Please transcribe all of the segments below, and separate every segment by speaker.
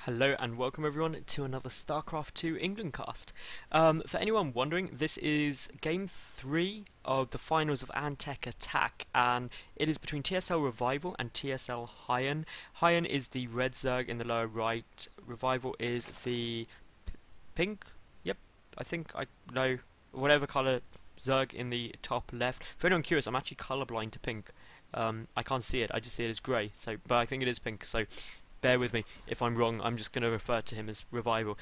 Speaker 1: Hello and welcome everyone to another StarCraft 2 England cast. For anyone wondering, this is game 3 of the finals of Antec Attack, and it is between TSLRevival and TSLHyuN. HyuN is the red Zerg in the lower right, Revival is the pink, yep, I think I know, whatever colour Zerg in the top left. For anyone curious, I'm actually colourblind to pink. I can't see it, I just see it as grey, but I think it is pink, so bear with me. If I'm wrong, I'm just going to refer to him as Revival.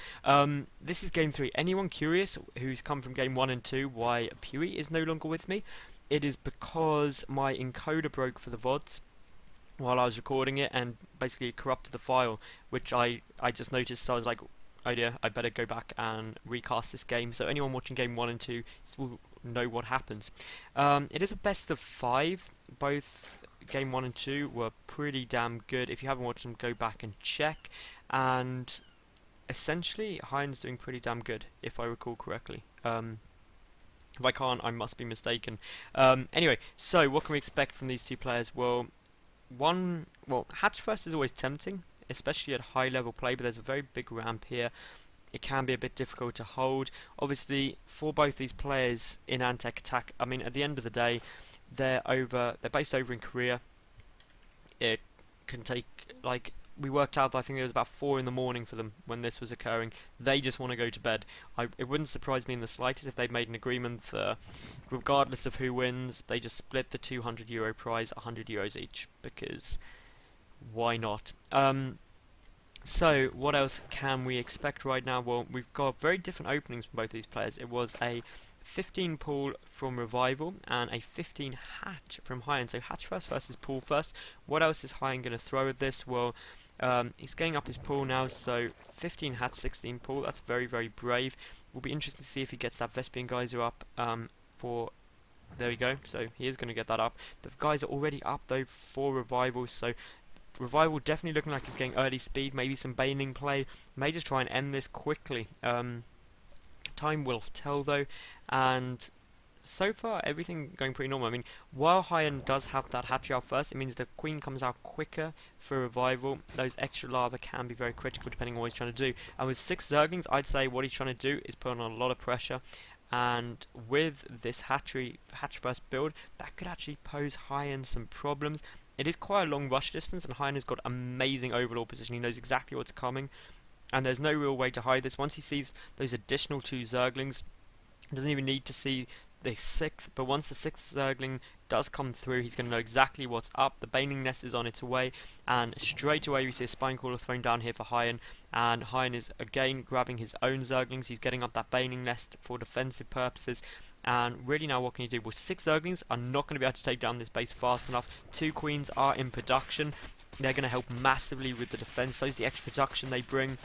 Speaker 1: This is game 3. Anyone curious who's come from game 1 and 2 why Pewee is no longer with me? It is because my encoder broke for the VODs while I was recording it and basically corrupted the file, which I just noticed, so I was like, oh dear, I better go back and recast this game. So anyone watching game 1 and 2 will know what happens. It is a best of 5. Both game 1 and 2 were pretty damn good. If you haven't watched them, go back and check. And essentially, HyuN's doing pretty damn good, if I recall correctly. If I can't, I must be mistaken. Anyway, so what can we expect from these two players? Well, hatch first is always tempting, especially at high level play, but there's a very big ramp here. It can be a bit difficult to hold. Obviously, for both these players in Antec Attack, I mean, at the end of the day, they're based over in Korea. It can take, like, we worked out that I think it was about 4 in the morning for them when this was occurring. They just want to go to bed. It wouldn't surprise me in the slightest if they'd made an agreement that regardless of who wins, they just split the €200 prize, €100 each, because why not? So what else can we expect right now? Well, we've got very different openings from both these players. It was a 15 pool from Revival and a 15 hatch from HyuN. So hatch first versus pool first. What else is HyuN going to throw at this? Well, he's getting up his pool now, so 15 hatch, 16 pool. That's very, very brave. Will be interesting to see if he gets that Vespian Geyser up there we go. So he is going to get that up. The guys are already up though for Revival, so Revival definitely looking like he's getting early speed, maybe some baning play. May just try and end this quickly. Time will tell though, and so far everything going pretty normal. I mean, while HyuN does have that hatchery out first, it means the queen comes out quicker for Revival. Those extra lava can be very critical depending on what he's trying to do. And with 6 Zerglings, I'd say what he's trying to do is put on a lot of pressure. And with this hatch first build, that could actually pose HyuN some problems. It is quite a long rush distance, and HyuN has got amazing overlord position. He knows exactly what's coming, and there's no real way to hide this. Once he sees those additional 2 Zerglings, he doesn't even need to see the 6th, but once the 6th Zergling does come through, he's going to know exactly what's up. The Baning Nest is on its way, and straight away we see a Spine Crawler thrown down here for HyuN, and HyuN is again grabbing his own Zerglings. He's getting up that Baning Nest for defensive purposes, and really now what can you do? Well, 6 Zerglings are not going to be able to take down this base fast enough. 2 Queens are in production. They're going to help massively with the defense. So is the extra production they bring.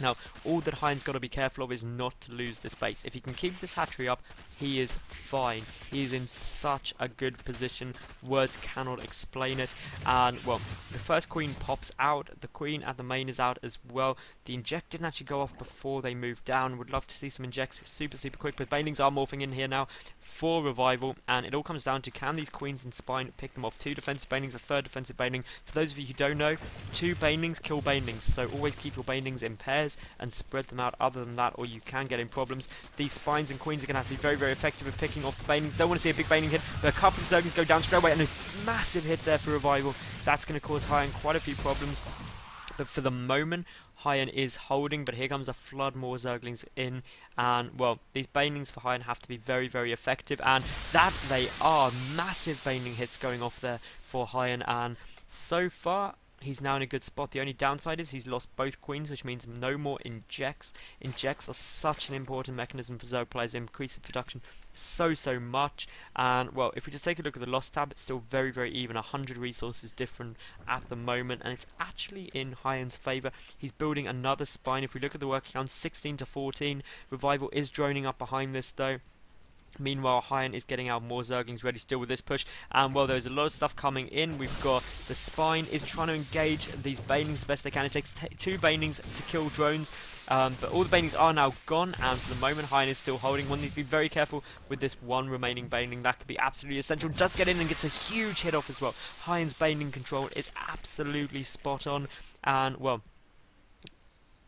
Speaker 1: Now, all that HyuN's got to be careful of is not to lose this base. If he can keep this hatchery up, he is fine. He is in such a good position. Words cannot explain it. And, well, the first queen pops out. The queen at the main is out as well. The inject didn't actually go off before they moved down. Would love to see some injects super, super quick. But banelings are morphing in here now for Revival. And it all comes down to, can these queens and spine pick them off? 2 defensive banelings, a 3rd defensive baneling. For those of you who don't know, 2 banelings kill banelings. So always keep your banelings in pairs and spread them out. Other than that, or you can get in problems. These spines and queens are going to have to be very, very effective at picking off the banelings. Don't want to see a big baneling hit, but a couple of Zerglings go down straight away, and a massive hit there for Revival. That's going to cause HyuN quite a few problems. But for the moment, HyuN is holding, but here comes a flood more Zerglings in, and well, these banelings for HyuN have to be very, very effective, and that they are. Massive baneling hits going off there for HyuN, and so far he's now in a good spot. The only downside is he's lost both queens, which means no more injects. Injects are such an important mechanism for Zerg players. It increases production so much. And well, if we just take a look at the loss tab, it's still very, very even. 100 resources different at the moment, and it's actually in HyuN's favour. He's building another spine. If we look at the work count, 16 to 14. Revival is droning up behind this though. Meanwhile, HyuN is getting out more Zerglings ready still with this push, and well, there's a lot of stuff coming in. We've got the Spine is trying to engage these Banelings the best they can. It takes 2 Banelings to kill drones, but all the Banelings are now gone, and for the moment HyuN is still holding. One needs to be very careful with this one remaining Baneling. That could be absolutely essential. Does get in and gets a huge hit off as well. HyuN's Baneling control is absolutely spot on, and well,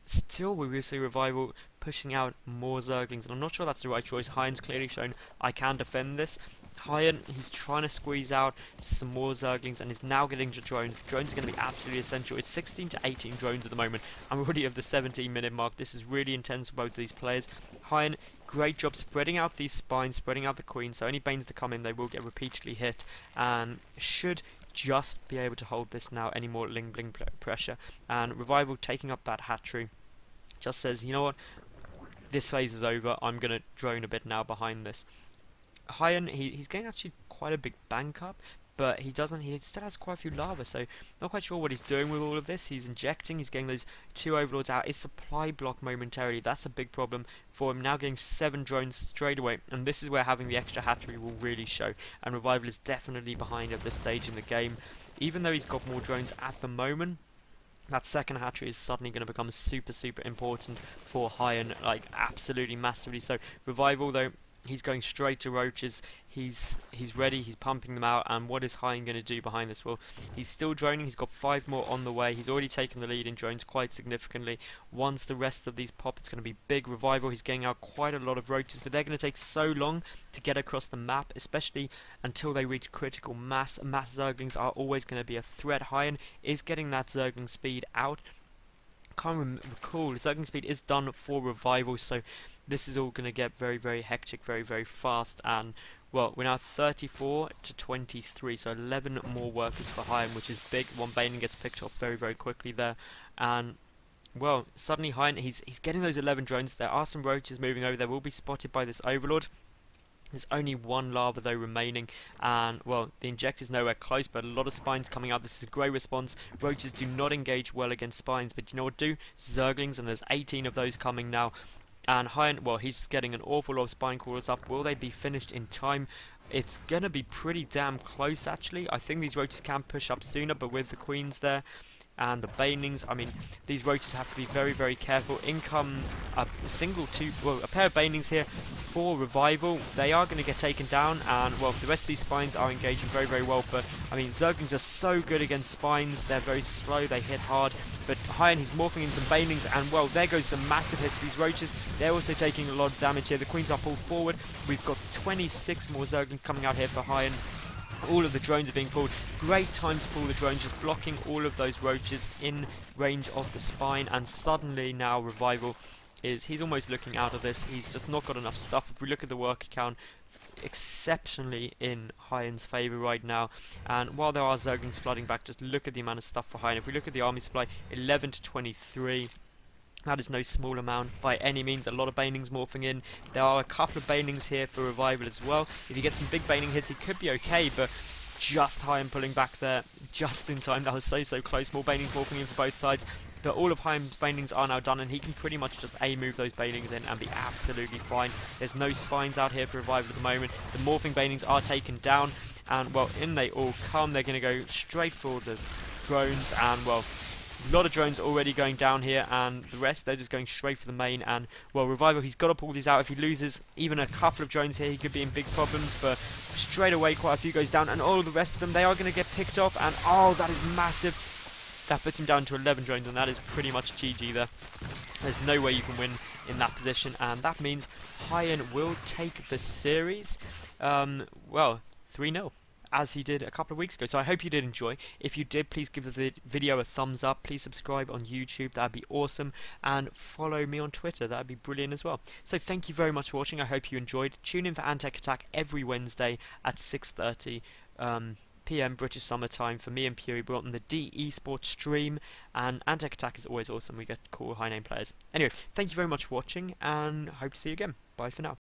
Speaker 1: still we will see Revival pushing out more Zerglings, and I'm not sure that's the right choice. HyuN's clearly shown I can defend this. HyuN, he's trying to squeeze out some more Zerglings and is now getting to drones. Drones are going to be absolutely essential. It's 16 to 18 drones at the moment. I'm already at the 17-minute mark. This is really intense for both of these players. HyuN, great job spreading out these spines, spreading out the queens, so any Banes that come in, they will get repeatedly hit, and should just be able to hold this now. Any more Ling Bling pressure, and Revival taking up that hatchery just says, you know what, this phase is over, I'm going to drone a bit now behind this. HyuN, he's getting actually quite a big bank up, but he still has quite a few lava, so not quite sure what he's doing with all of this. He's injecting, he's getting those 2 overlords out. His supply block momentarily, that's a big problem for him. Now getting 7 drones straight away, and this is where having the extra hatchery will really show, and Revival is definitely behind at this stage in the game. Even though he's got more drones at the moment, that second hatchery is suddenly going to become super important for HyuN, like absolutely massively so. Revival though, he's going straight to roaches. He's ready, he's pumping them out, and what is HyuN going to do behind this? Well, he's still droning, he's got 5 more on the way. He's already taken the lead in drones quite significantly. Once the rest of these pop, it's going to be big. Revival, he's getting out quite a lot of roaches, but they're going to take so long to get across the map, especially until they reach critical mass. Mass Zerglings are always going to be a threat. HyuN is getting that Zergling speed out. Can't recall, Zergling speed is done for Revival, so this is all going to get very hectic, very fast, and well, we're now 34 to 23, so 11 more workers for HyuN, which is big. One Baning gets picked off very quickly there, and well, suddenly HyuN, he's getting those 11 drones. There are some roaches moving over, they will be spotted by this Overlord. There's only 1 lava though remaining, and well, the injector's nowhere close, but a lot of spines coming out. This is a great response. Roaches do not engage well against spines, but you know what do? Zerglings, and there's 18 of those coming now. And HyuN, well, he's getting an awful lot of spine crawlers up. Will they be finished in time? It's gonna be pretty damn close actually. I think these roaches can push up sooner, but with the queens there and the banelings, I mean, these roaches have to be very careful. In come a pair of banelings here for Revival. They are going to get taken down, and well, the rest of these spines are engaging very well, but I mean, Zerglings are so good against spines. They're very slow, they hit hard, but HyuN, he's morphing in some banelings, and well, there goes some massive hits. These roaches, they're also taking a lot of damage here. The queens are pulled forward. We've got 26 more Zerglings coming out here for HyuN. All of the drones are being pulled. Great time to pull the drones, just blocking all of those roaches in range of the spine, and suddenly now Revival he's almost looking out of this. He's just not got enough stuff. If we look at the worker count, exceptionally in HyuN's favour right now, and while there are Zerglings flooding back, just look at the amount of stuff for HyuN. If we look at the army supply, 11 to 23. That is no small amount by any means. A lot of banelings morphing in. There are a couple of banelings here for Revival as well. If you get some big baneling hits, he could be okay, but just HyuN pulling back there just in time. That was so close. More banelings morphing in for both sides. But all of HyuN's banelings are now done, and he can pretty much just move those banelings in and be absolutely fine. There's no spines out here for Revival at the moment. The morphing banelings are taken down, and well, in they all come. They're going to go straight for the drones, and well, a lot of drones already going down here, and the rest, they're just going straight for the main. And well, Revival, he's got to pull these out. If he loses even a couple of drones here, he could be in big problems, but straight away quite a few goes down, and all of the rest of them, they are going to get picked off, and oh, that is massive. That puts him down to 11 drones, and that is pretty much GG there. There's no way you can win in that position, and that means HyuN will take the series, well, 3-0. As he did a couple of weeks ago. So I hope you did enjoy. If you did, please give the video a thumbs up. Please subscribe on YouTube, that'd be awesome, and follow me on Twitter, that'd be brilliant as well. So thank you very much for watching. I hope you enjoyed. Tune in for Antec Attack every Wednesday at 6:30 PM British Summer Time for me and Puri. We're on the D-Esports stream, and Antec Attack is always awesome. We get cool high name players. Anyway, thank you very much for watching, and hope to see you again. Bye for now.